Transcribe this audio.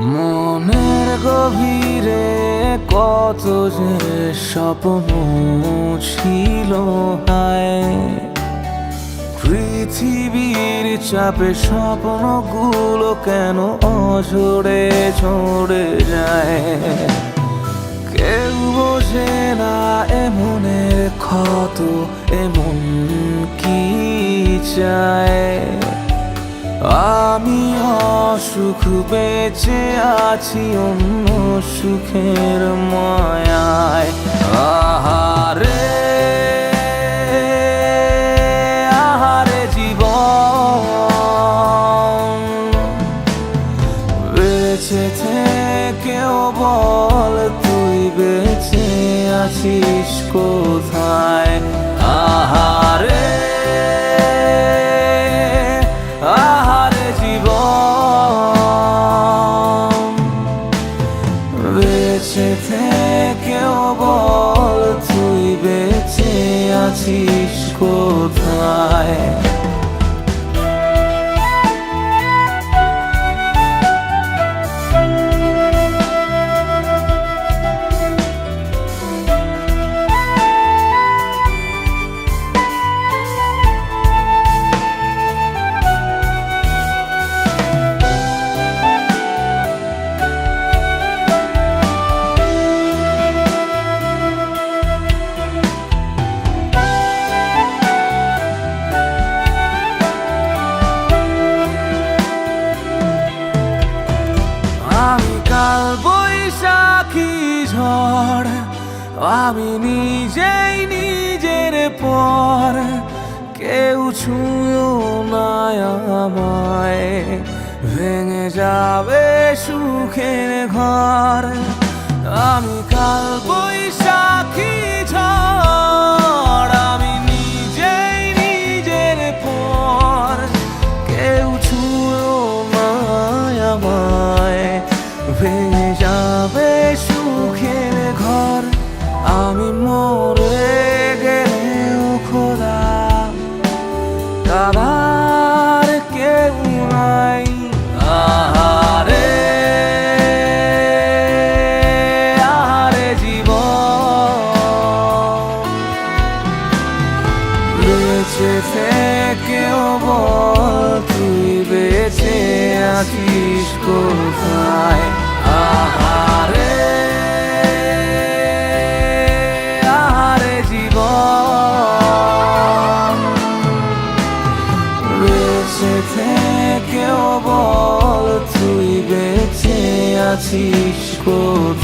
মনের গভীরে কত যে স্বপ্ন ছিল, হায় পৃথিবীর চাপে স্বপ্নগুলো কেন অঝরে ঝরে যায়। কেউ বোঝে না এমনের ক্ষত, এমন কি চায়। আমি অসুখ বেঁচে আছি অন্য সুখের মায়ায়। আহারে আহারে জীবন, বেঁচে থেকেও বল তুই বেঁচে আছিস কোথায়। আহারে বেঁচে থেকেও বল তুই বেঁচে আছিস কোথায়। আমি কাল বৈশাখী ঝড়, আমি নিজেই নিজের পর, কেউ ছুঁয়ো না আমায়, ভেঙে যাবে সুখের ঘর। আমি কাল বৈশাখী ঝড়, আমি নিজেই নিজের পর, কেউ ছুঁয়ো না আমায়, ভেঙে যাবে সুখের ঘর। আমি মরে গেলেও খোদা কাবার কেউ নাই। আহারে আহারে জীবন, বেঁচে থেকেও বল তুই বেঁচে আছিস কোথায়। আহারে আহারে জীবন, বেঁচে থেকেও বল তুই বেঁচে আছিস কোথায়।